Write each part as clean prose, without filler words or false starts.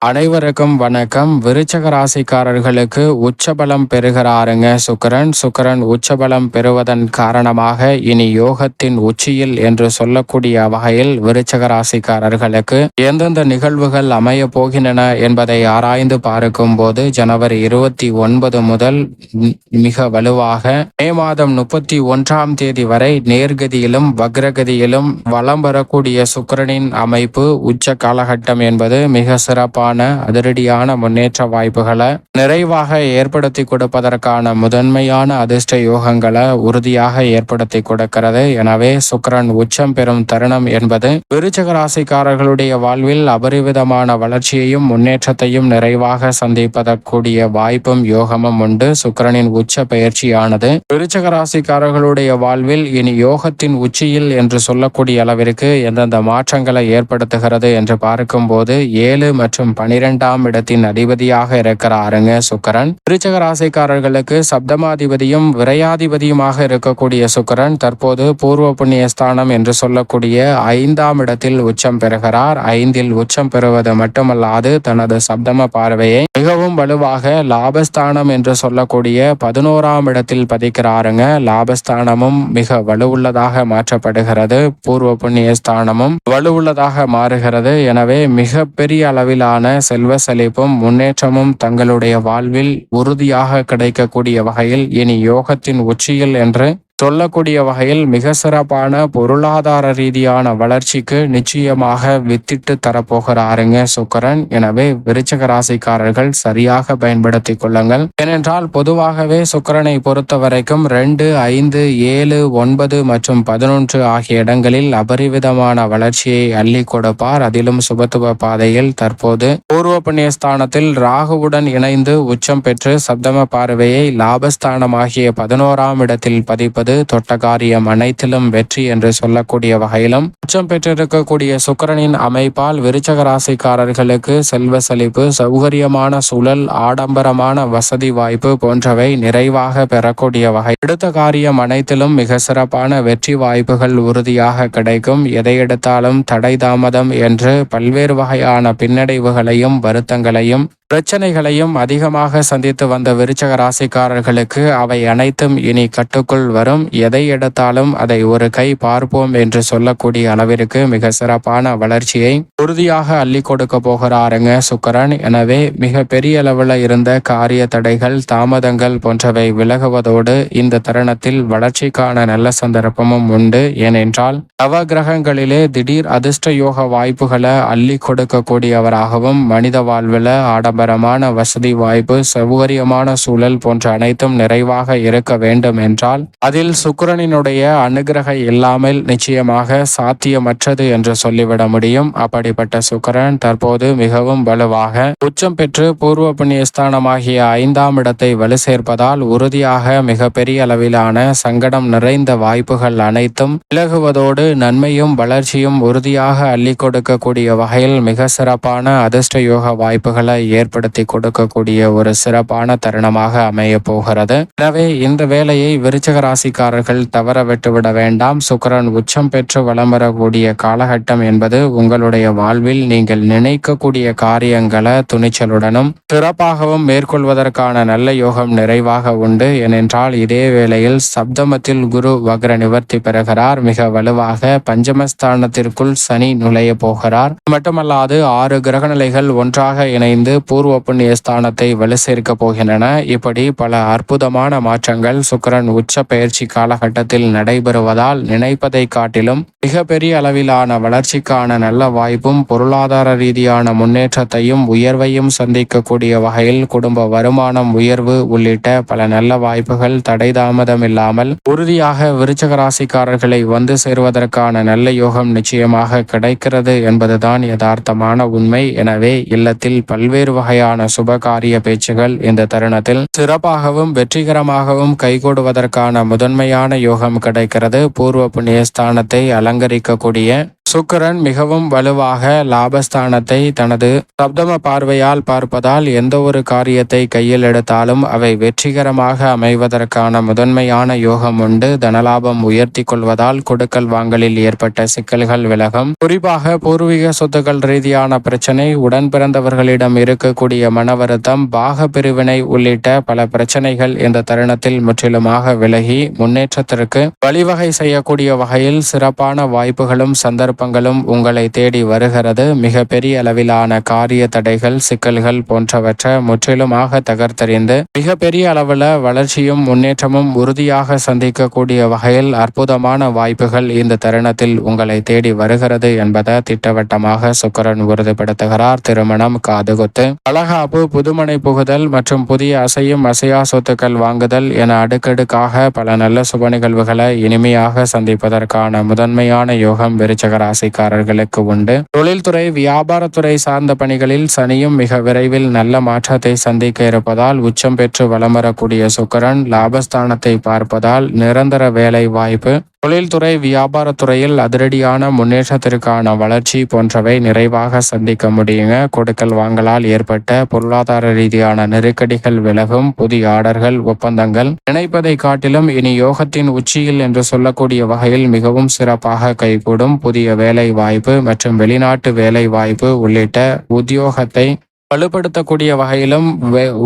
அனைவருக்கும் வணக்கம். விருச்சக ராசிக்காரர்களுக்கு உச்சபலம் பெறுகிறாருங்க சுக்கிரன் உச்சபலம் பெறுவதன் காரணமாக இனி யோகத்தின் உச்சியில் என்று சொல்லக்கூடிய வகையில் விருச்சக ராசிக்காரர்களுக்கு எந்தெந்த நிகழ்வுகள் அமைய போகின்றன என்பதை ஆராய்ந்து பார்க்கும் போது ஜனவரி 29 முதல் மிக வலுவாக மே மாதம் 31ஆம் தேதி வரை நேர்கதியிலும் வக்ரகதியிலும் வலம் வரக்கூடிய சுக்கிரனின் அமைப்பு உச்ச காலகட்டம் என்பது மிக சிறப்பான அதிரடியான முன்னேற்ற வாய்ப்புகளை நிறைவாக ஏற்படுத்தி கொடுப்பதற்கான முதன்மையான அதிர்ஷ்ட யோகங்களை உறுதியாக ஏற்படுத்தி கொடுக்கிறது. எனவே சுக்கிரன் உச்சம் பெறும் தருணம் என்பது விருச்சிக ராசிக்காரர்களுடைய வாழ்வில் அபரிவிதமான வளர்ச்சியையும் முன்னேற்றத்தையும் நிறைவாக சந்திப்பதற்குரிய வாய்ப்பும் யோகமும் உண்டு. சுக்கிரனின் உச்ச பயிற்சியானது விருச்சிக ராசிக்காரர்களுடைய வாழ்வில் இனி யோகத்தின் உச்சியில் என்று சொல்லக்கூடிய அளவிற்கு எந்தெந்த மாற்றங்களை ஏற்படுத்துகிறது என்று பார்க்கும்போது 7 மற்றும் 12ஆம் இடத்தின் அதிபதியாக இருக்கிறாருங்க சுக்கிரன். விருச்சிக ராசிக்காரர்களுக்கு சப்தமாதிபதியும் விரையாதிபதியுமாக இருக்கக்கூடிய சுக்கிரன் தற்போது பூர்வ புண்ணிய ஸ்தானம் என்று சொல்லக்கூடிய 5ஆம் இடத்தில் உச்சம் பெறுகிறார். 5இல் உச்சம் பெறுவது மட்டுமல்லாது தனது சப்தம பார்வையை மிகவும் வலுவாக லாபஸ்தானம் என்று சொல்லக்கூடிய 11ஆம் இடத்தில் பதிக்கிறாருங்க. லாபஸ்தானமும் மிக வலுவுள்ளதாக மாற்றப்படுகிறது. பூர்வ புண்ணிய ஸ்தானமும் வலுவுள்ளதாக மாறுகிறது. எனவே மிக பெரிய அளவிலான செல்வ செழிப்பும் முன்னேற்றமும் தங்களுடைய வாழ்வில் உறுதியாக கிடைக்கக்கூடிய வகையில் இனி யோகத்தின் உச்சியில் என்று சொல்லக்கூடிய வகையில் மிக சிறப்பான பொருளாதார ரீதியான வளர்ச்சிக்கு நிச்சயமாக வித்திட்டு தரப்போகிறாருங்க சுக்கிரன். எனவே விருச்சிக ராசிக்காரர்கள் சரியாக பயன்படுத்தி கொள்ளுங்கள். ஏனென்றால் பொதுவாகவே சுக்கிரனை பொறுத்த வரைக்கும் 2, 5, 7, 9 மற்றும் 11 ஆகிய இடங்களில் அபரிவிதமான வளர்ச்சியை அள்ளி கொடுப்பார். அதிலும் சுபத்துவ பாதையில் தற்போது பூர்வ புண்ணிய ஸ்தானத்தில் ராகுவுடன் இணைந்து உச்சம் பெற்று சப்தம பார்வையை லாபஸ்தானமாகிய 11ஆம் இடத்தில் பதிப்பது தொட்ட காரியம் அனைத்திலும் வெற்றி என்று சொல்லக்கூடிய வகையிலும் உச்சம் பெற்றிருக்கக்கூடிய சுக்கிரனின் அமைப்பால் விருச்சிக ராசிக்காரர்களுக்கு செல்வ செழிப்பு, சௌகரியமான சூழல், ஆடம்பரமான வசதி வாய்ப்பு போன்றவை நிறைவாக பெறக்கூடிய வகை எடுத்த காரியம் அனைத்திலும் மிக சிறப்பான வெற்றி வாய்ப்புகள் உறுதியாக கிடைக்கும். எதை எடுத்தாலும் தடை தாமதம் என்று பல்வேறு வகையான பின்னடைவுகளையும் வருத்தங்களையும் பிரச்சனைகளையும் அதிகமாக சந்தித்து வந்த விருச்சிக ராசிக்காரர்களுக்கு அவை அனைத்தும் இனி கட்டுக்குள் வரும். எதை எடுத்தாலும் அதை ஒரு கை பார்ப்போம் என்று சொல்லக்கூடிய அளவிற்கு மிக சிறப்பான வளர்ச்சியை உறுதியாக அள்ளி கொடுக்க போகிறாருங்க சுக்கிரன். எனவே மிக பெரிய அளவில் இருந்த காரிய தடைகள், தாமதங்கள் போன்றவை விலகுவதோடு இந்த தருணத்தில் வளர்ச்சிக்கான நல்ல சந்தர்ப்பமும் உண்டு. ஏனென்றால் நவ கிரகங்களிலே திடீர் அதிர்ஷ்ட யோக வாய்ப்புகளை அள்ளி கொடுக்கக்கூடியவராகவும் மனித வாழ்வில் ஆடம்பரமான வசதி வாய்ப்பு, சௌகரியமான சூழல் போன்ற அனைத்தும் நிறைவாக இருக்க வேண்டும் என்றால் அதில் சுக்கிரனினுடைய அனுகிரக இல்லாமல் நிச்சயமாக சாத்தியமற்றது என்று சொல்லிவிட முடியும். அப்படிப்பட்ட சுக்கிரன் தற்போது மிகவும் வலுவாக உச்சம் பெற்று பூர்வ புண்ணிய ஸ்தானமாகிய 5ஆம் இடத்தை வலு சேர்ப்பதால் உறுதியாக மிக பெரிய அளவிலான சங்கடம் நிறைந்த வாய்ப்புகள் அனைத்தும் விலகுவதோடு நன்மையும் வளர்ச்சியும் உறுதியாக அள்ளி கொடுக்கக்கூடிய வகையில் மிக சிறப்பான அதிர்ஷ்ட யோக வாய்ப்புகளை ஏற்படுத்தி கொடுக்கக்கூடிய ஒரு சிறப்பான தருணமாக அமைய போகிறது. எனவே இந்த வேலையை விருச்சிக ராசிக்காரர்கள் தவற விட்டுவிட வேண்டாம். சுக்கிரன் உச்சம் பெற்று வலம் வரக்கூடிய காலகட்டம் என்பது உங்களுடைய வாழ்வில் நீங்கள் நினைக்கக்கூடிய காரியங்களை துணிச்சலுடனும் சிறப்பாகவும் மேற்கொள்வதற்கான நல்ல யோகம் நிறைவாக உண்டு. ஏனென்றால் இதே வேளையில் சப்தமத்தில் குரு வக்ர நிவர்த்தி பெறுகிறார். மிக வலுவாக பஞ்சமஸ்தானத்திற்குள் சனி நுழைய போகிறார். மட்டுமல்லாது 6 கிரகநிலைகள் ஒன்றாக இணைந்து பூர்வ புண்ணிய ஸ்தானத்தை வலு சேர்க்க போகின்றன. இப்படி பல அற்புதமான மாற்றங்கள் சுக்கிரன் உச்ச பயிற்சி காலகட்டத்தில் நடைபெறுவதால் நினைப்பதை காட்டிலும் மிக பெரிய அளவிலான வளர்ச்சிக்கான நல்ல வாய்ப்பும் பொருளாதார ரீதியான முன்னேற்றத்தையும் உயர்வையும் சந்திக்கக்கூடிய வகையில் குடும்ப வருமானம் உயர்வு உள்ளிட்ட பல நல்ல வாய்ப்புகள் தடை தாமதம் இல்லாமல் உறுதியாக விருச்சிக ராசிக்காரர்களை வந்து சேருவதற்கான நல்ல யோகம் நிச்சயமாக கிடைக்கிறது என்பதுதான் யதார்த்தமான உண்மை. எனவே இல்லத்தில் பல்வேறு வகையான சுபகாரிய பேச்சுகள் இந்த தருணத்தில் சிறப்பாகவும் வெற்றிகரமாகவும் கைகூடுவதற்கான முதன்மையான யோகம் கிடைக்கிறது. பூர்வ புண்ணிய ஸ்தானத்தை அலங்கரிக்கக்கூடிய சுக்கிரன் மிகவும் வலுவாக லாபஸ்தானத்தை தனது சப்தம பார்வையால் பார்ப்பதால் எந்த ஒரு காரியத்தை கையில் எடுத்தாலும் அவை வெற்றிகரமாக அமைவதற்கான முதன்மையான யோகம் உண்டு. தனலாபம் உயர்த்தி கொள்வதால் கொடுக்கல் வாங்கலில் ஏற்பட்ட சிக்கல்கள் விலகும். குறிப்பாக பூர்வீக சொத்துக்கள் ரீதியான பிரச்சனை, உடன் பிறந்தவர்களிடம் இருக்கக்கூடிய மன வருத்தம், பாக பிரிவினை உள்ளிட்ட பல பிரச்சனைகள் இந்த தருணத்தில் முற்றிலுமாக விலகி முன்னேற்றத்திற்கு வழிவகை செய்யக்கூடிய வகையில் சிறப்பான வாய்ப்புகளும் சந்தர்ப்பங்களும் உங்களை தேடி வருகிறது. மிக பெரிய அளவிலான காரிய தடைகள், சிக்கல்கள் போன்றவற்றை முற்றிலுமாக தகர்த்தெறிந்து மிக பெரிய அளவில் வளர்ச்சியும் முன்னேற்றமும் உறுதியாக சந்திக்கக்கூடிய வகையில் அற்புதமான வாய்ப்புகள் இந்த தருணத்தில் உங்களை தேடி வருகிறது என்பதை திட்டவட்டமாக சுக்கிரன் உறுதிப்படுத்துகிறார். திருமணம், காதுகுத்து, வளகாப்பு, புதுமனை புகுதல் மற்றும் புதிய அசையும் அசையா சொத்துக்கள் வாங்குதல் என அடுக்கடுக்காக பல நல்ல சுப நிகழ்வுகளை இனிமையாக சந்திப்பதற்கான முதன்மையான யோகம் விருச்சிக ராசிக்காரர்களுக்கு உண்டு. தொழில்துறை, வியாபாரத்துறை சார்ந்த பணிகளில் சனியும் மிக விரைவில் நல்ல மாற்றத்தை சந்திக்க இருப்பதால் உச்சம் பெற்று வலம் வரக்கூடிய சுக்கிரன் லாபஸ்தானத்தை பார்ப்பதால் நிரந்தர வேலை வாய்ப்பு, தொழில்துறை, வியாபாரத்துறையில் அதிரடியான முன்னேற்றத்திற்கான வளர்ச்சி போன்றவை நிறைவாக சந்திக்க முடியுங்க. கொடுக்கல் வாங்கலால் ஏற்பட்ட பொருளாதார ரீதியான நெருக்கடிகள் விலகும். புதிய ஆர்டர்கள், ஒப்பந்தங்கள் நினைப்பதை காட்டிலும் இனி யோகத்தின் உச்சியில் என்று சொல்லக்கூடிய வகையில் மிகவும் சிறப்பாக கைகூடும். புதிய வேலை வாய்ப்பு மற்றும் வெளிநாட்டு வேலை வாய்ப்பு உள்ளிட்ட உத்தியோகத்தை வலுப்படுத்தக்கூடிய வகையிலும்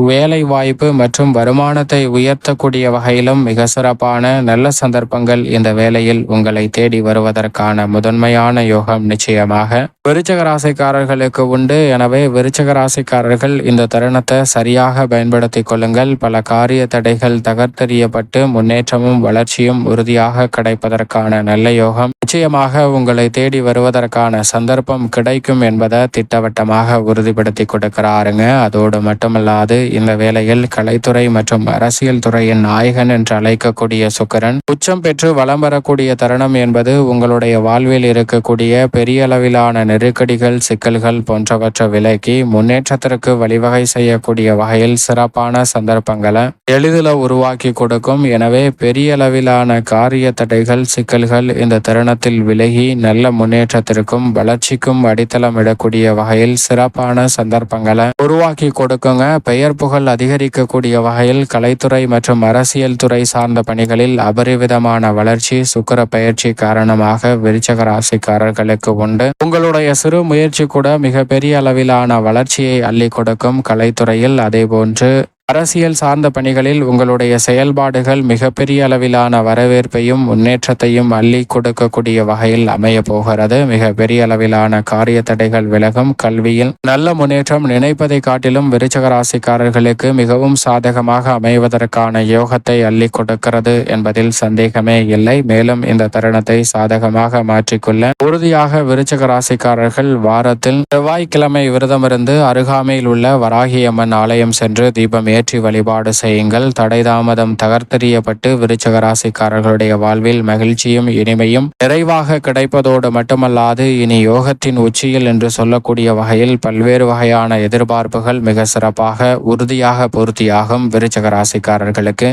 வேலை வாய்ப்பு மற்றும் வருமானத்தை உயர்த்தக்கூடிய வகையிலும் மிக சிறப்பான நல்ல சந்தர்ப்பங்கள் இந்த வேளையில் உங்களை தேடி வருவதற்கான முதன்மையான யோகம் நிச்சயமாக விருச்சிக ராசிக்காரர்களுக்கு உண்டு. எனவே விருச்சிக ராசிக்காரர்கள் இந்த தருணத்தை சரியாக பயன்படுத்தி கொள்ளுங்கள். பல காரிய தடைகள் தகர்த்தெறியப்பட்டு முன்னேற்றமும் வளர்ச்சியும் உறுதியாக கிடைப்பதற்கான நல்ல யோகம் நிச்சயமாக உங்களை தேடி வருவதற்கான சந்தர்ப்பம் கிடைக்கும் என்பதை திட்டவட்டமாக உறுதிப்படுத்தி கொடுக்கிறாருங்க. அதோடு மட்டுமல்லாது இந்த வேளையில் கலைத்துறை மற்றும் அரசியல் துறையின் நாயகன் என்று அழைக்கக்கூடிய சுக்கிரன் உச்சம் பெற்று வலம் வரக்கூடிய தருணம் என்பது உங்களுடைய வாழ்வில் இருக்கக்கூடிய பெரிய அளவிலான நெருக்கடிகள், சிக்கல்கள் போன்றவற்றை விலக்கி முன்னேற்றத்திற்கு வழிவகை செய்யக்கூடிய வகையில் சிறப்பான சந்தர்ப்பங்களை எளிதில் உருவாக்கி கொடுக்கும். எனவே பெரிய அளவிலான காரிய தடைகள், சிக்கல்கள் இந்த தருணத்தில் விலகி நல்ல முன்னேற்றத்திற்கும் வளர்ச்சிக்கும் அடித்தளம் இடக்கூடிய வகையில் சிறப்பான சந்தர்ப்பங்களை உருவாக்கி கொடுக்குங்க. பெயர் புகழ் அதிகரிக்கக்கூடிய வகையில் கலைத்துறை மற்றும் அரசியல் துறை சார்ந்த பணிகளில் அபரிவிதமான வளர்ச்சி சுக்கிர பயிற்சி காரணமாக விருச்சிக ராசிக்காரர்களுக்கு உண்டு. உங்களுடைய சிறு முயற்சி கூட மிகப்பெரிய அளவிலான வளர்ச்சியை அள்ளி கொடுக்கும். கலைத்துறையில் அதேபோன்று அரசியல் சார்ந்த பணிகளில் உங்களுடைய செயல்பாடுகள் மிகப்பெரிய அளவிலான வரவேற்பையும் முன்னேற்றத்தையும் அள்ளி கொடுக்கக்கூடிய வகையில் அமைய போகிறது. மிக பெரிய அளவிலான காரிய தடைகள் விலகும். கல்வியில் நல்ல முன்னேற்றம் நினைப்பதை காட்டிலும் விருச்சிக ராசிக்காரர்களுக்கு மிகவும் சாதகமாக அமைவதற்கான யோகத்தை அள்ளி கொடுக்கிறது என்பதில் சந்தேகமே இல்லை. மேலும் இந்த தருணத்தை சாதகமாக மாற்றிக்கொள்ள உறுதியாக விருச்சிக ராசிக்காரர்கள் வாரத்தில் செவ்வாய்க்கிழமை விரதமிருந்து அருகாமையில் உள்ள வராகியம்மன் ஆலயம் சென்று தீபம் ஏற்றி வழிபாடு செய்யுங்கள். தடை தாமதம் தகர்த்தெறியப்பட்டு விருச்சிக ராசிக்காரர்களுடைய வாழ்வில் மகிழ்ச்சியும் இனிமையும் நிறைவாக கிடைப்பதோடு மட்டுமல்லாது இனி யோகத்தின் உச்சியில் என்று சொல்லக்கூடிய வகையில் பல்வேறு வகையான எதிர்பார்ப்புகள் மிக சிறப்பாக உறுதியாக பூர்த்தியாகும். விருச்சிக ராசிக்காரர்களுக்கு